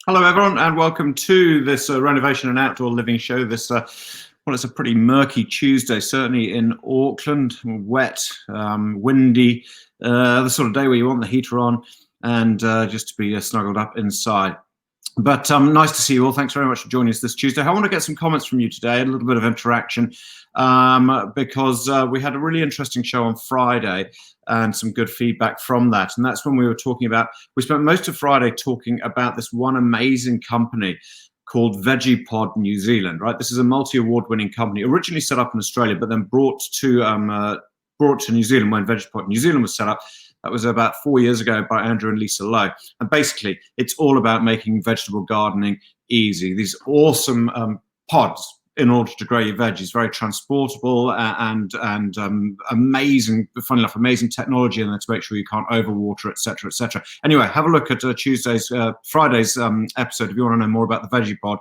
Hello, everyone, and welcome to this renovation and outdoor living show. Well, it's a pretty murky Tuesday, certainly in Auckland. Wet, windy, the sort of day where you want the heater on and just to be snuggled up inside. But nice to see you all. Thanks very much for joining us this Tuesday. I want to get some comments from you today, a little bit of interaction, because we had a really interesting show on Friday and some good feedback from that. And that's when we spent most of Friday talking about this one amazing company called VeggiePod New Zealand, right? This is a multi-award winning company, originally set up in Australia, but then brought to New Zealand when VeggiePod New Zealand was set up. That was about 4 years ago by Andrew and Lisa Lowe. And basically, it's all about making vegetable gardening easy. These awesome pods in order to grow your veggies, very transportable and amazing, funny enough, amazing technology in there to make sure you can't overwater, etc., etc. Anyway, have a look at Friday's episode if you want to know more about the VeggiePod.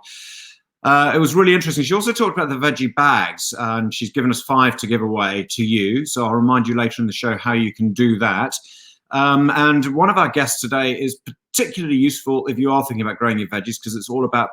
It was really interesting. She also talked about the veggie bags, and she's given us 5 to give away to you. So I'll remind you later in the show how you can do that. And one of our guests today is particularly useful if you are thinking about growing your veggies, because it's all about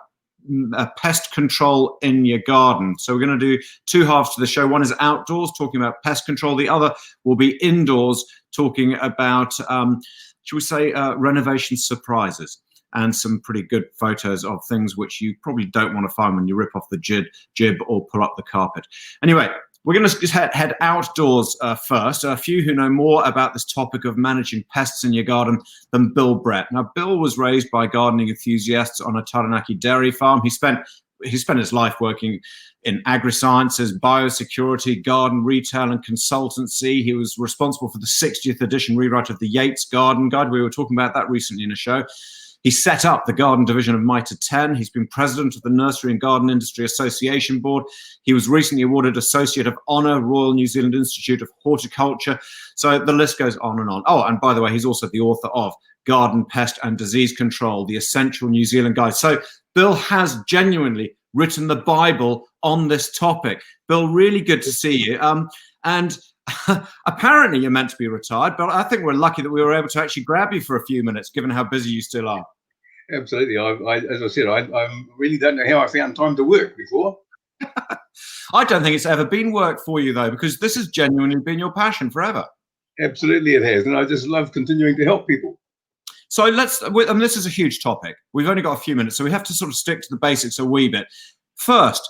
pest control in your garden. So we're going to do 2 halves to the show. One is outdoors, talking about pest control. The other will be indoors, talking about, should we say, renovation surprises, and some pretty good photos of things which you probably don't want to find when you rip off the jib or pull up the carpet. Anyway, we're going to head outdoors first. A few who know more about this topic of managing pests in your garden than Bill Brett. Now, Bill was raised by gardening enthusiasts on a Taranaki dairy farm. He spent his life working in agri-sciences, biosecurity, garden retail and consultancy. He was responsible for the 60th edition rewrite of the Yates Garden Guide. We were talking about that recently in a show. He set up the garden division of Mitre 10. He's been president of the Nursery and Garden Industry Association Board. He was recently awarded Associate of Honour, Royal New Zealand Institute of Horticulture. So the list goes on and on. Oh, and by the way, he's also the author of Garden Pest and Disease Control, the Essential New Zealand Guide. So Bill has genuinely written the Bible on this topic. Bill, really good to see you. And apparently you're meant to be retired, but I think we're lucky that we were able to actually grab you for a few minutes, given how busy you still are. Absolutely. As I said, I really don't know how I found time to work before. I don't think it's ever been work for you, though, because this has genuinely been your passion forever. Absolutely it has. And I just love continuing to help people. So this is a huge topic. We've only got a few minutes, so we have to sort of stick to the basics a wee bit. First,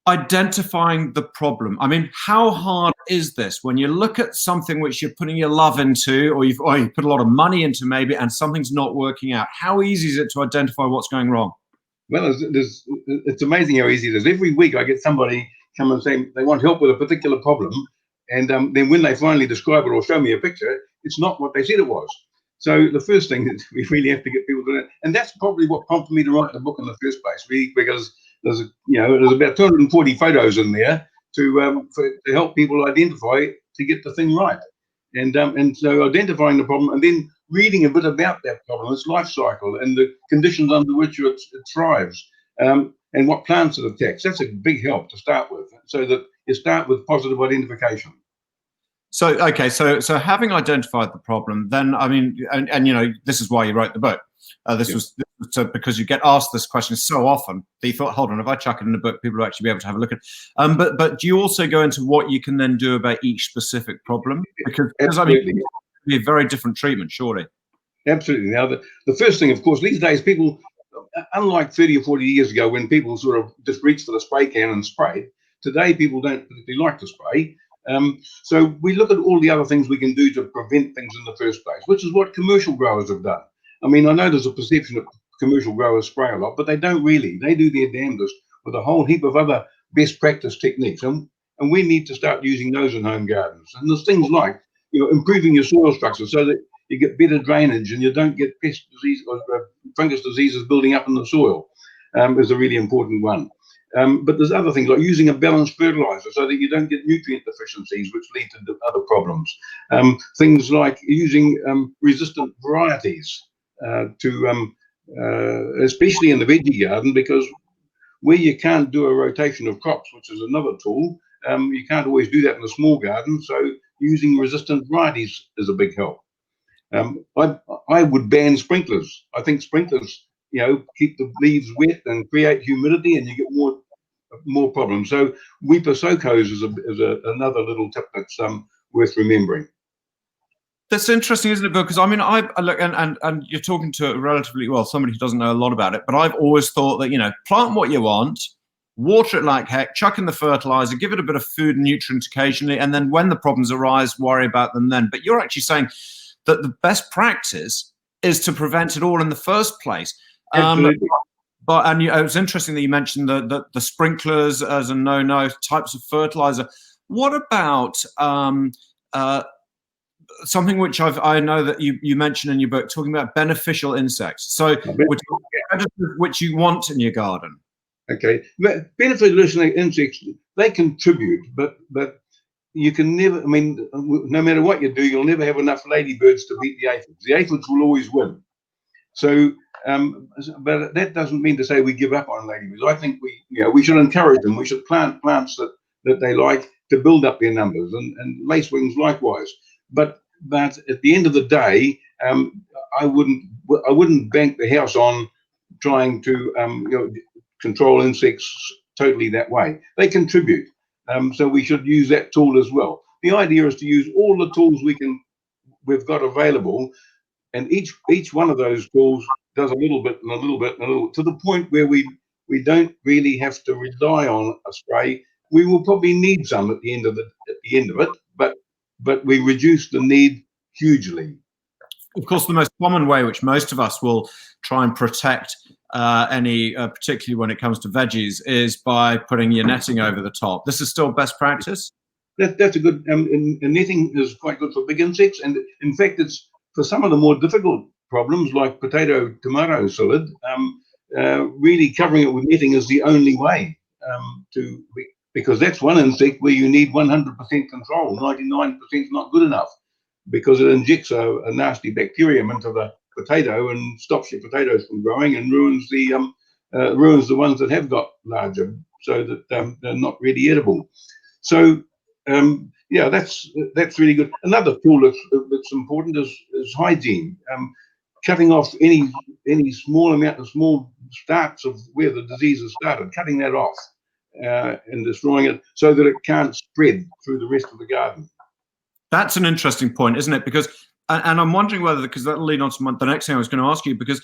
identifying the problem. I mean, how hard is this when you look at something which you're putting your love into, or you put a lot of money into maybe, and something's not working out? How easy is it to identify what's going wrong? Well, it's amazing how easy it is. Every week I get somebody come and say they want help with a particular problem, and then when they finally describe it or show me a picture, it's not what they said it was. So the first thing that we really have to get people to do, and that's probably what prompted me to write the book in the first place, because there's about 240 photos in there to help people identify, to get the thing right, and so identifying the problem and then reading a bit about that problem, its life cycle and the conditions under which it thrives, and what plants it attacks. That's a big help to start with, so that you start with positive identification. So okay, so having identified the problem, then I mean, and you know, this is why you wrote the book. This was because you get asked this question so often that you thought, hold on, if I chuck it in a book, people will actually be able to have a look at it. But do you also go into what you can then do about each specific problem? Because I mean, it would be a very different treatment, surely. Absolutely. Now, the first thing, of course, these days people, unlike 30 or 40 years ago when people sort of just reached for the spray can and sprayed, today people don't particularly like to spray. So we look at all the other things we can do to prevent things in the first place, which is what commercial growers have done. I mean, I know there's a perception that commercial growers spray a lot, but they don't really. They do their damnedest with a whole heap of other best practice techniques, and we need to start using those in home gardens. And there's things like, improving your soil structure so that you get better drainage and you don't get pest disease or fungus diseases building up in the soil, is a really important one. But there's other things like using a balanced fertilizer so that you don't get nutrient deficiencies, which lead to other problems. Things like using resistant varieties especially in the veggie garden, because where you can't do a rotation of crops, which is another tool, you can't always do that in a small garden. So using resistant varieties is a big help. I would ban sprinklers. I think sprinklers keep the leaves wet and create humidity, and you get more problems. So Weeper Socos is another little tip that's worth remembering. That's interesting, isn't it, Bill? Because I mean, I look, and you're talking to relatively well somebody who doesn't know a lot about it, but I've always thought that plant what you want, water it like heck, chuck in the fertilizer, give it a bit of food and nutrient occasionally, and then when the problems arise, worry about them then. But you're actually saying that the best practice is to prevent it all in the first place. Absolutely. And it was interesting that you mentioned the sprinklers as a no types of fertilizer. What about something which I know that you mentioned in your book, talking about beneficial insects. So which you want in your garden. Okay, beneficial insects, they contribute, but you can never. I mean, no matter what you do, you'll never have enough ladybirds to beat the aphids. The aphids will always win. So, but that doesn't mean to say we give up on ladybirds. I think we should encourage them. We should plant plants that they like to build up their numbers, and lacewings likewise. But at the end of the day, I wouldn't bank the house on trying to control insects totally that way. They contribute, so we should use that tool as well. The idea is to use all the tools we've got available, and each one of those tools does a little bit and a little bit and a little, to the point where we don't really have to rely on a spray. We will probably need some at the end of it, but we reduce the need hugely. Of course, the most common way, which most of us will try and protect particularly when it comes to veggies, is by putting your netting over the top. This is still best practice? That's a good, and netting is quite good for big insects. And in fact, it's for some of the more difficult problems like tomato psyllid, really covering it with netting is the only way because that's one insect where you need 100% control. 99% is not good enough, because it injects a nasty bacterium into the potato and stops your potatoes from growing and ruins the ones that have got larger, so that they're not really edible. So that's really good. Another tool that's important is hygiene. Cutting off any small starts of where the disease has started, cutting that off and destroying it so that it can't spread through the rest of the garden. That's an interesting point, isn't it? Because, and I'm wondering whether, because that'll lead on to the next thing I was going to ask you, because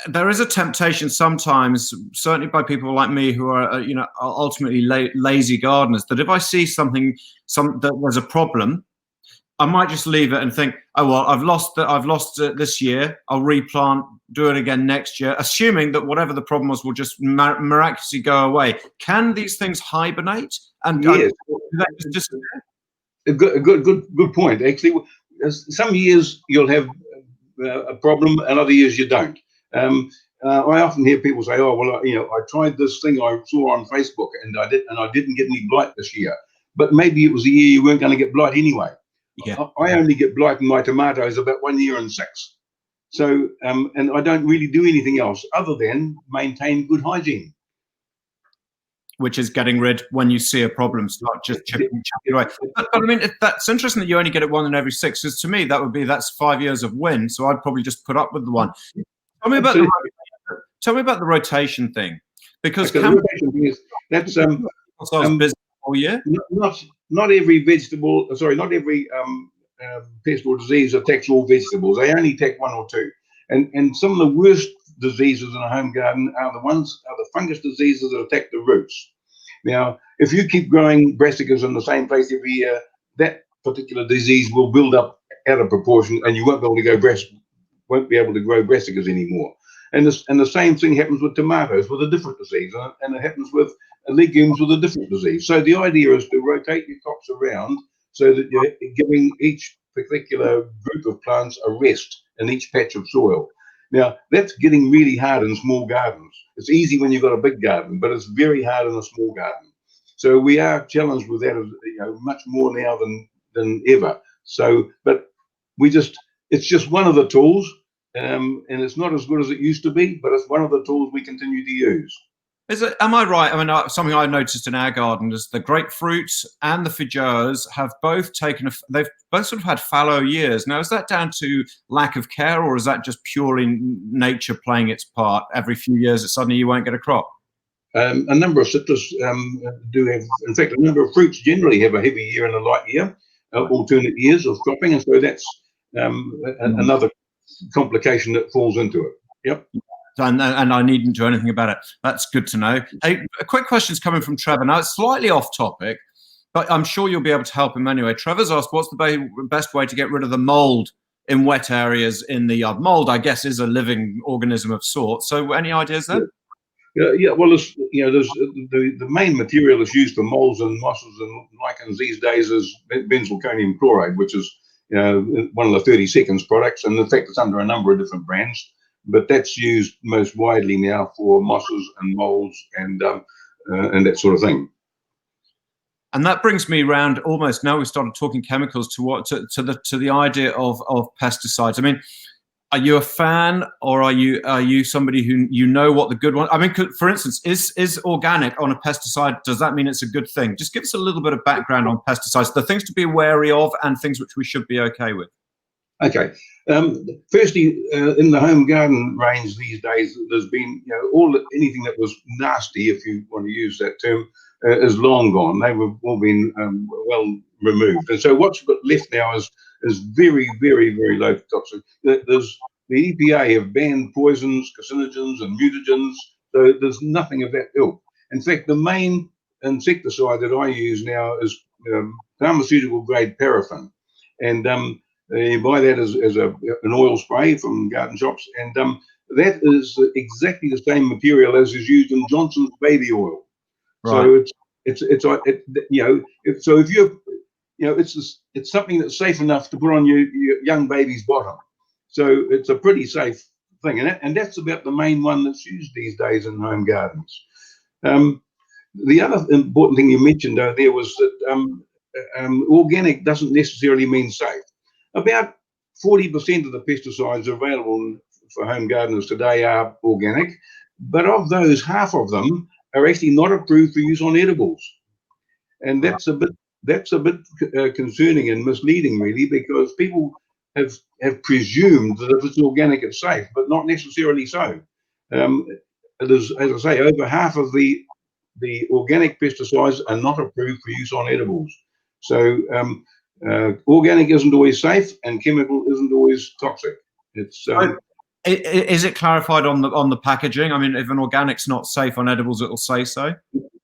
there is a temptation sometimes, certainly by people like me who are, ultimately lazy gardeners, that if I see that there's a problem, I might just leave it and think, oh well, I've lost it this year. I'll replant, do it again next year, assuming that whatever the problem was will just miraculously go away. Can these things hibernate? And yes, just a good point. Actually, some years you'll have a problem, and other years you don't. I often hear people say, "Oh, well, I tried this thing I saw on Facebook, and I didn't get any blight this year." But maybe it was a year you weren't going to get blight anyway. Yeah. I only get blight in my tomatoes about 1 year in 6. So, and I don't really do anything else other than maintain good hygiene. Which is getting rid when you see a problem, start just chipping away. But I mean, that's interesting that you only get it 1 in every 6, because to me that's 5 years of win. So I'd probably just put up with the one. Tell me about the rotation thing, because the rotation thing is that's all year. Not every vegetable, not every pest or disease attacks all vegetables. They only attack 1 or 2, and some of the worst diseases in a home garden are the fungus diseases that attack the roots. Now, if you keep growing brassicas in the same place every year, that particular disease will build up out of proportion, and you won't be able to grow brassicas anymore. And the same thing happens with tomatoes with a different disease, and it happens with legumes with a different disease. So the idea is to rotate your crops around so that you're giving each particular group of plants a rest in each patch of soil. Now, that's getting really hard in small gardens. It's easy when you've got a big garden, but it's very hard in a small garden. So we are challenged with that, much more now than ever. So, but it's just one of the tools, and it's not as good as it used to be, but it's one of the tools we continue to use. Is it? Am I right? I mean, something I noticed in our garden is the grapefruits and the feijoas have both taken. They've both sort of had fallow years. Now, is that down to lack of care, or is that just purely nature playing its part? Every few years, suddenly you won't get a crop. A number of citrus do have, in fact, a number of fruits generally have a heavy year and a light year, alternate years of cropping, and so that's another complication that falls into it. Yep. And I needn't do anything about it. That's good to know. Hey, a quick question is coming from Trevor. Now, it's slightly off topic, but I'm sure you'll be able to help him anyway. Trevor's asked, what's the best way to get rid of the mold in wet areas in the yard? Mold, I guess, is a living organism of sorts. So any ideas there? Yeah. Well, there's the main material that's used for molds and mosses and lichens these days is benzalkonium chloride, which is one of the 30 seconds products, and in fact, it's under a number of different brands. But that's used most widely now for mosses and molds and that sort of thing. And that brings me around almost now we've started talking chemicals to the idea of pesticides. I mean, are you a fan, or are you somebody who what the good one? I mean, for instance, is organic on a pesticide? Does that mean it's a good thing? Just give us a little bit of background on pesticides, the things to be wary of, and things which we should be okay with. Okay. Firstly, in the home garden range these days, there's been anything that was nasty, if you want to use that term, is long gone. They've all been well removed, and so what's left now is very, very, very low toxic. There's the EPA have banned poisons, carcinogens, and mutagens. So there's nothing of that ilk. In fact, the main insecticide that I use now is pharmaceutical grade paraffin, and you buy that as an oil spray from garden shops, and that is exactly the same material as is used in Johnson's baby oil. Right. So so if you're it's something that's safe enough to put on your young baby's bottom. So it's a pretty safe thing, and that's about the main one that's used these days in home gardens. The other important thing you mentioned there was that organic doesn't necessarily mean safe. About 40% of the pesticides available for home gardeners today are organic, but of those, half of them are actually not approved for use on edibles, and that's a bit concerning and misleading, really, because people have presumed that if it's organic, it's safe, but not necessarily so. As I say, over half of the organic pesticides are not approved for use on edibles. So organic isn't always safe, and chemical isn't always toxic. It's is it clarified on the packaging? I mean, if an organic's not safe on edibles, it'll say so.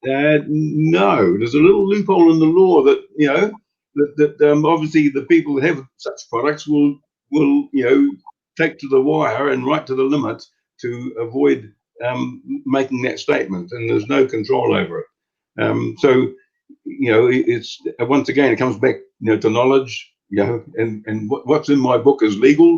No, there's a little loophole in the law that that obviously the people that have such products will take to the wire and right to the limit to avoid making that statement, and there's no control over it. So it's once again it comes back to knowledge, and what's in my book is legal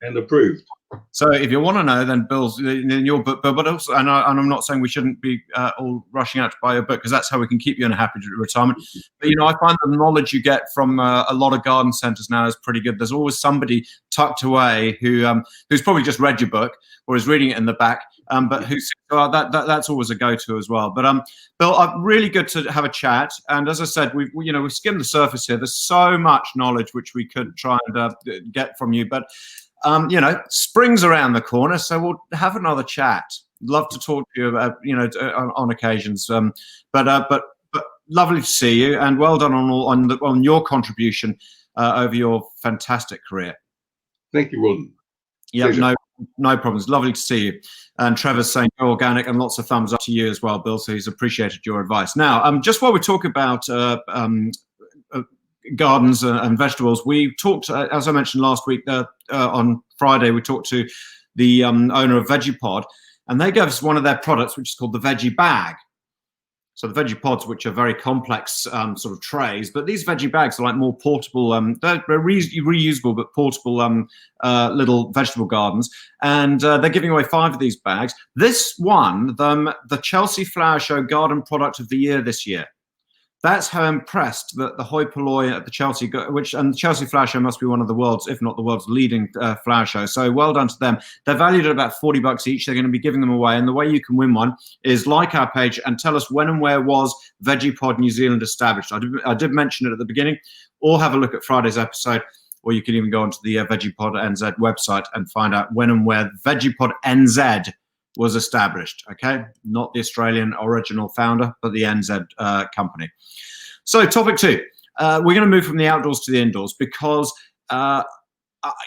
and approved. So if you want to know, then Bill's in your book, but also, and I'm not saying we shouldn't be all rushing out to buy your book, because that's how we can keep you in a happy retirement. But I find the knowledge you get from a lot of garden centres now is pretty good. There's always somebody tucked away who's probably just read your book or is reading it in the back, but that's always a go-to as well. But Bill, really good to have a chat. And as I said, we've skimmed the surface here. There's so much knowledge which we could try and get from you, but spring's around the corner, so we'll have another chat. Love to talk to you about, on occasions. But lovely to see you, and well done on your contribution over your fantastic career. Thank you, Wilden. Yeah, no problems. Lovely to see you. And Trevor's saying go organic, and lots of thumbs up to you as well, Bill. So he's appreciated your advice. Now, just while we talk about gardens and vegetables, we talked, as I mentioned last week, on Friday, we talked to the owner of Veggie-Pod, and they gave us one of their products, which is called the Veggie Bag. So the Veggie Pods, which are very complex sort of trays, but these Veggie Bags are like more portable, they're reusable but portable little vegetable gardens, and they're giving away 5 of these bags. This won them the Chelsea Flower Show Garden Product of the Year this year. That's how impressed that the hoi polloi at the Chelsea, and the Chelsea Flower Show must be one of the world's, if not the world's leading flower show. So well done to them. They're valued at about $40 each. They're going to be giving them away. And the way you can win one is like our page and tell us when and where was Veggiepod New Zealand established. I did mention it at the beginning, or have a look at Friday's episode, or you can even go onto the Veggiepod NZ website and find out when and where Veggiepod NZ was established. Okay, not the Australian original founder, but the NZ company. So topic 2, we're going to move from the outdoors to the indoors because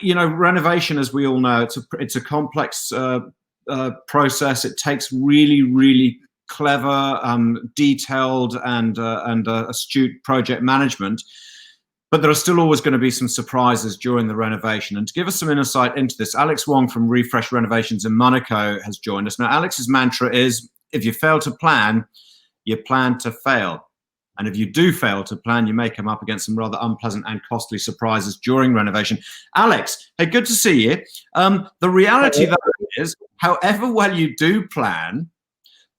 renovation, as we all know, it's a complex process. It takes really clever, detailed, and astute project management. But there are still always going to be some surprises during the renovation. And to give us some insight into this, Alex Wong from Refresh Renovations in Monaco has joined us. Now, Alex's mantra is, if you fail to plan, you plan to fail. And if you do fail to plan, you may come up against some rather unpleasant and costly surprises during renovation. Alex, hey, good to see you. The reality that is, however well you do plan,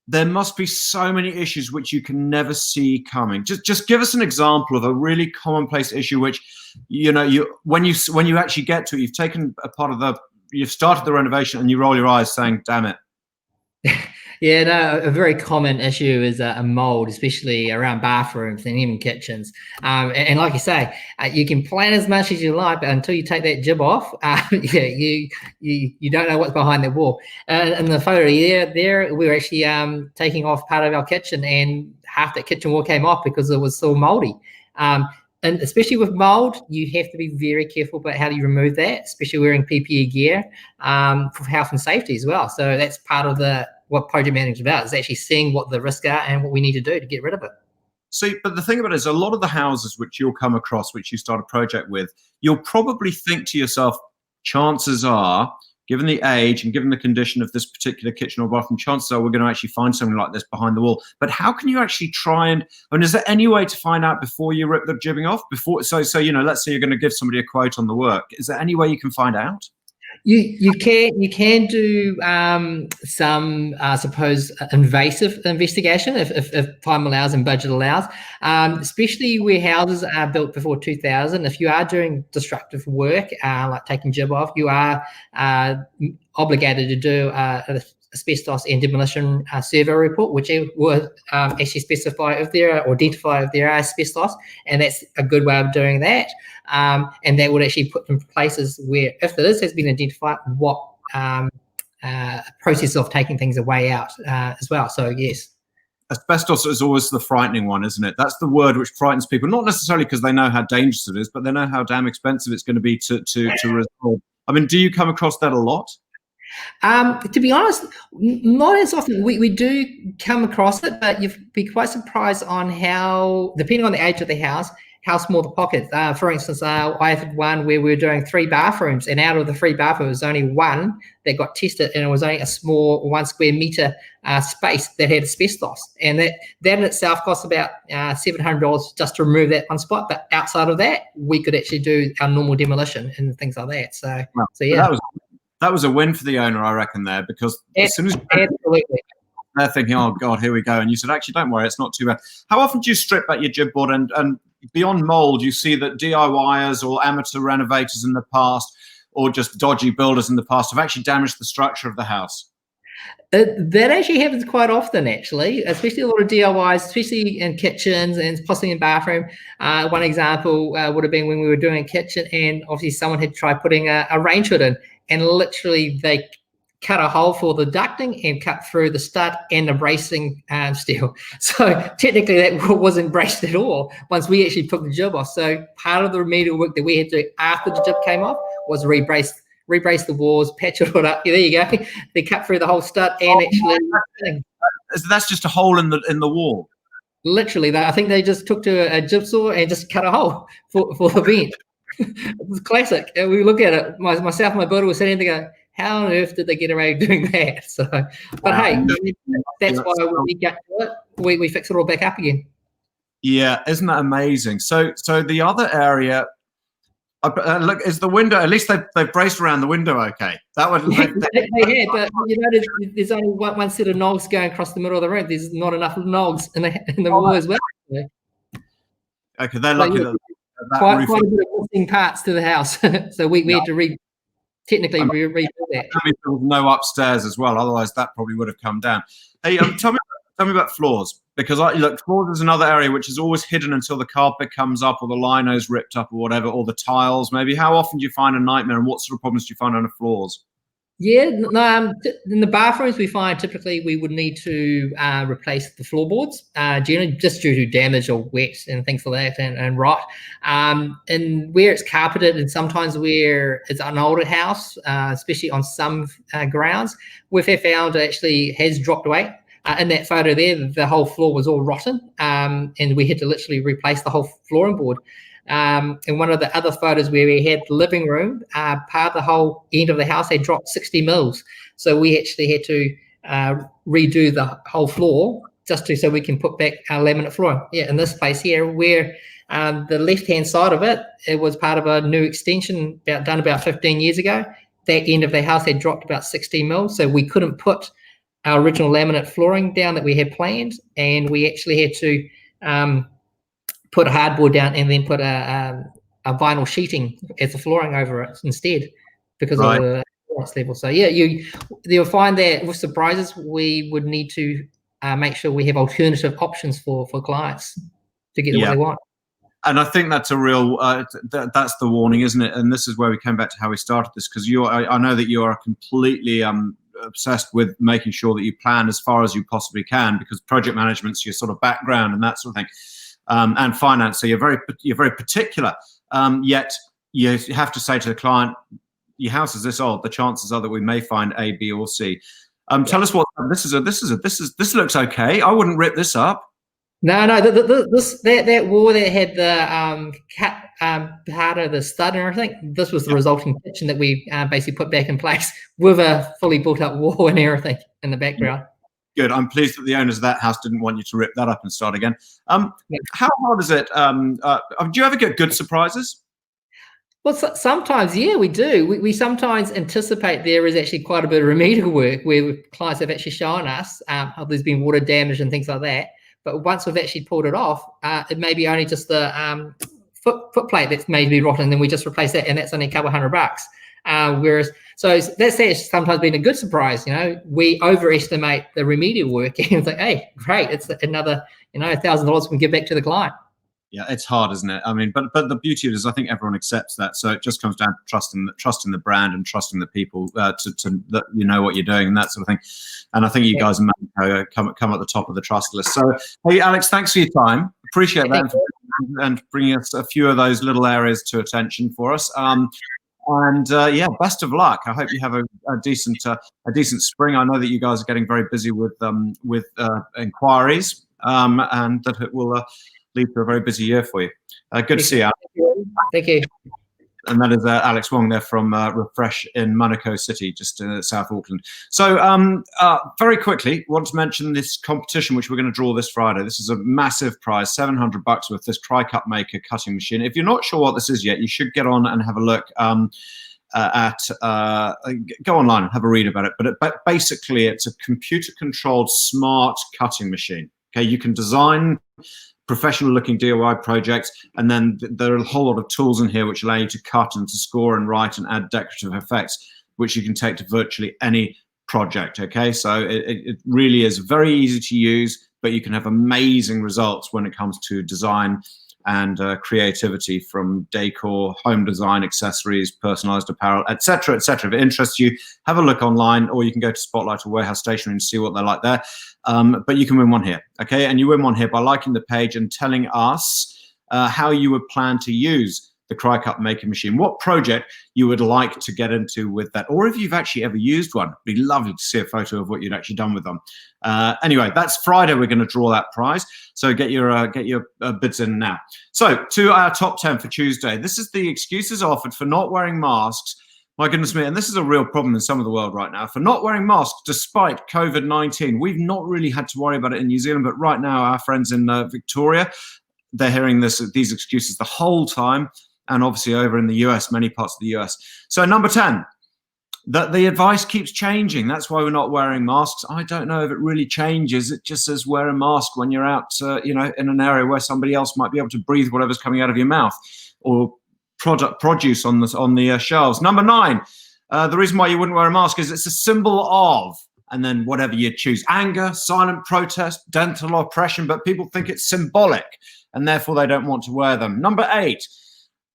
there must be so many issues which you can never see coming. Just give us an example of a really commonplace issue which, when you actually get to it, you've started the renovation and you roll your eyes saying, damn it. Yeah, no, a very common issue is a mold, especially around bathrooms and even kitchens. And like you say, you can plan as much as you like, but until you take that jib off, you don't know what's behind the wall. In the photo there, we were actually taking off part of our kitchen, and half that kitchen wall came off because it was so moldy. And especially with mold, you have to be very careful about how do you remove that, especially wearing PPE gear for health and safety as well. So that's part of what project management is about, is actually seeing what the risks are and what we need to do to get rid of it. See, but the thing about it is, a lot of the houses which you'll come across, which you start a project with, you'll probably think to yourself, chances are, given the age and given the condition of this particular kitchen or bathroom, chances are we're going to actually find something like this behind the wall. But how can you actually is there any way to find out before you rip the jibbing off? Let's say you're going to give somebody a quote on the work. Is there any way you can find out? You can do some, I suppose, invasive investigation if time allows and budget allows, especially where houses are built before 2000. If you are doing destructive work, like taking jib off, you are obligated to do asbestos and demolition survey report, which will actually specify identify if there are asbestos, and that's a good way of doing that. And that would actually put in places where, if this has been identified, what process of taking things away out as well. So yes. Asbestos is always the frightening one, isn't it? That's the word which frightens people, not necessarily because they know how dangerous it is, but they know how damn expensive it's going to be to resolve. I mean, do you come across that a lot? To be honest, not as often. We do come across it, but you'd be quite surprised on how, depending on the age of the house, how small the pockets. For instance, I had one where we were doing 3 bathrooms, and out of the 3 bathrooms, there was only one that got tested, and it was only a small 1 square meter space that had asbestos, and that in itself cost about $700 just to remove that one spot. But outside of that, we could actually do our normal demolition and things like that. So yeah. That was a win for the owner, I reckon, there, because as soon as absolutely. They're thinking, oh God, here we go. And you said, actually, don't worry, it's not too bad. How often do you strip back your jib board and beyond mold, you see that DIYers or amateur renovators in the past, or just dodgy builders in the past, have actually damaged the structure of the house? That actually happens quite often, actually, especially a lot of DIYs, especially in kitchens and possibly in bathroom. One example would have been when we were doing a kitchen, and obviously someone had tried putting a range hood in, and literally they cut a hole for the ducting and cut through the stud and the bracing steel. So technically that wasn't braced at all once we actually took the jib off. So part of the remedial work that we had to do after the jib came off was rebrace the walls, patch it all up. Yeah, there you go. They cut through the whole stud and actually. That's just a hole in the wall. Literally, I think they just took to a jigsaw and just cut a hole for the vent. It was classic. And we look at it. Myself and my builder were sitting there going, how on earth did they get away doing that? So, but hey, that's why when we get to it, we fix it all back up again. Yeah, isn't that amazing? So the other area, look, is the window. At least they've braced around the window. Okay, that would. They had, but there's only one set of nogs going across the middle of the room. There's not enough nogs in the wall as well. Okay, they're So, lucky yeah, that quite roof. a bit of missing parts to the house. So we had to technically rebuild that. There was no upstairs as well. Otherwise, that probably would have come down. Hey, tell me about floors, because look, floors is another area which is always hidden until the carpet comes up or the lino's ripped up or whatever, or the tiles maybe. How often do you find a nightmare, and what sort of problems do you find on the floors? Yeah, no, in the bathrooms we find typically we would need to replace the floorboards, generally just due to damage or wet and things like that and rot. And where it's carpeted and sometimes where it's an older house, especially on some grounds, we've found it actually has dropped away. In that photo there, the whole floor was all rotten, and we had to literally replace the whole flooring board. In one of the other photos where we had the living room, part of the whole end of the house had dropped 60 mils. So we actually had to redo the whole floor just so we can put back our laminate flooring. Yeah, in this place here, where the left-hand side of it was part of a new extension done about 15 years ago. That end of the house had dropped about 60 mils, so we couldn't put our original laminate flooring down that we had planned, and we actually had to put a hardboard down and then put a vinyl sheeting as the flooring over it instead because of the clearance level. So yeah, you'll find that with surprises, we would need to make sure we have alternative options for clients to get what they want. And I think that's a real, that's the warning, isn't it? And this is where we came back to how we started this, because I know that you are completely obsessed with making sure that you plan as far as you possibly can, because project management's your sort of background and that sort of thing. And finance, so you're very particular. Yet you have to say to the client, "Your house is this old. The chances are that we may find A, B, or C." Tell us what this looks okay. I wouldn't rip this up. No, that wall that had the part of the stud and everything. This was the resulting kitchen that we basically put back in place with a fully built up wall and everything in the background. Good. I'm pleased that the owners of that house didn't want you to rip that up and start again. How hard is it? Do you ever get good surprises? Well, sometimes, yeah, we do. We sometimes anticipate there is actually quite a bit of remedial work where clients have actually shown us how there's been water damage and things like that. But once we've actually pulled it off, it may be only just the foot plate that's maybe rotten, and then we just replace that, and that's only a couple $100. Whereas, so that's sometimes been a good surprise. We overestimate the remedial work, and it's like, hey, great, it's another $1,000 we can give back to the client. Yeah, it's hard, isn't it? I mean, but the beauty of it is, I think everyone accepts that. So it just comes down to trusting the brand and trusting the people to you know what you're doing and that sort of thing. And I think you guys come at the top of the trust list. So, hey, Alex, thanks for your time. Appreciate that and bringing us a few of those little areas to attention for us. Yeah, best of luck. I hope you have a decent spring. I know that you guys are getting very busy with inquiries, and that it will lead to a very busy year for you. Good to see you, Alex. Thank you. And that is Alex Wong there from Refresh in Monaco City, just in South Auckland. So very quickly, want to mention this competition, which we're going to draw this Friday. This is a massive prize, $700 with this Tri-Cut Maker cutting machine. If you're not sure what this is yet, you should get on and have a look go online and have a read about it. But basically, it's a computer-controlled smart cutting machine. Okay, you can design professional looking DIY projects, and then there are a whole lot of tools in here which allow you to cut and to score and write and add decorative effects, which you can take to virtually any project. Okay, so it really is very easy to use, but you can have amazing results when it comes to design and creativity, from decor, home design, accessories, personalized apparel, etc., etc. If it interests you, have a look online, or you can go to Spotlight or Warehouse Stationery and see what they're like there. But you can win one here, okay? And you win one here by liking the page and telling us how you would plan to use the Tri-Cut Maker machine, what project you would like to get into with that, or if you've actually ever used one. It'd be lovely to see a photo of what you'd actually done with them. Anyway, that's Friday. We're going to draw that prize, so get your bids in now. So to our top 10 for Tuesday. This is the excuses offered for not wearing masks. My goodness me, and this is a real problem in some of the world right now, for not wearing masks despite COVID-19. We've not really had to worry about it in New Zealand, but right now our friends in Victoria, they're hearing these excuses the whole time. And obviously over in the US, many parts of the US. So number 10, that the advice keeps changing. That's why we're not wearing masks. I don't know if it really changes. It just says wear a mask when you're out, in an area where somebody else might be able to breathe whatever's coming out of your mouth, or produce on the shelves. Number 9, the reason why you wouldn't wear a mask is it's a symbol of, and then whatever you choose, anger, silent protest, dental oppression, but people think it's symbolic and therefore they don't want to wear them. Number 8,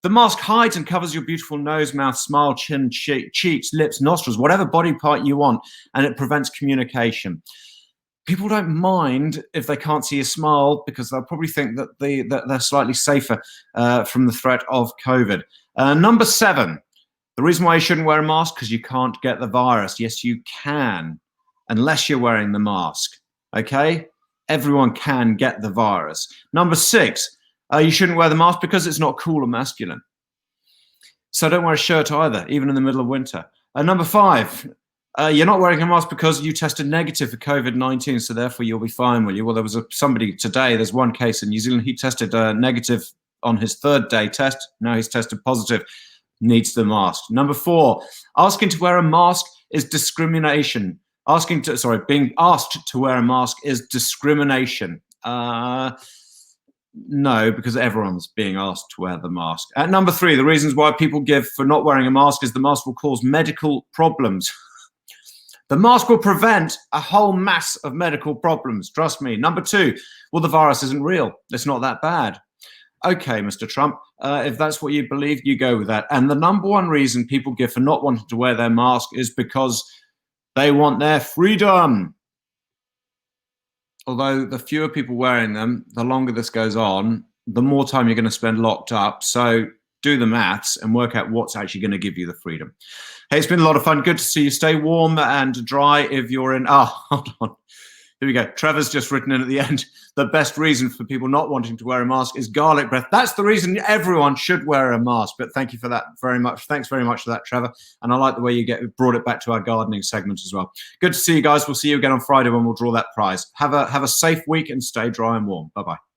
the mask hides and covers your beautiful nose, mouth, smile, chin, cheeks, lips, nostrils, whatever body part you want, and it prevents communication. People don't mind if they can't see a smile because they'll probably think that they're slightly safer from the threat of COVID. Number 7, the reason why you shouldn't wear a mask, because you can't get the virus. Yes, you can, unless you're wearing the mask, okay? Everyone can get the virus. Number 6, you shouldn't wear the mask because it's not cool or masculine. So don't wear a shirt either, even in the middle of winter. Number 5, you're not wearing a mask because you tested negative for COVID-19, so therefore you'll be fine, will you? Well, there was somebody today, there's one case in New Zealand, he tested negative on his 3rd day test. Now he's tested positive, needs the mask. Number 4, asking to wear a mask is discrimination. Being asked to wear a mask is discrimination. No, because everyone's being asked to wear the mask. At number 3, the reasons why people give for not wearing a mask is the mask will cause medical problems. The mask will prevent a whole mass of medical problems, trust me. Number 2, well, the virus isn't real. It's not that bad. Okay, Mr. Trump, if that's what you believe, you go with that. And the number 1 reason people give for not wanting to wear their mask is because they want their freedom. Although the fewer people wearing them, the longer this goes on, the more time you're going to spend locked up. So do the maths and work out what's actually going to give you the freedom. Hey, it's been a lot of fun. Good to see you. Stay warm and dry if you're in. Hold on. Here we go. Trevor's just written in at the end. The best reason for people not wanting to wear a mask is garlic breath. That's the reason everyone should wear a mask. But thank you for that very much. Thanks very much for that, Trevor. And I like the way you brought it back to our gardening segment as well. Good to see you guys. We'll see you again on Friday when we'll draw that prize. Have a safe week and stay dry and warm. Bye-bye.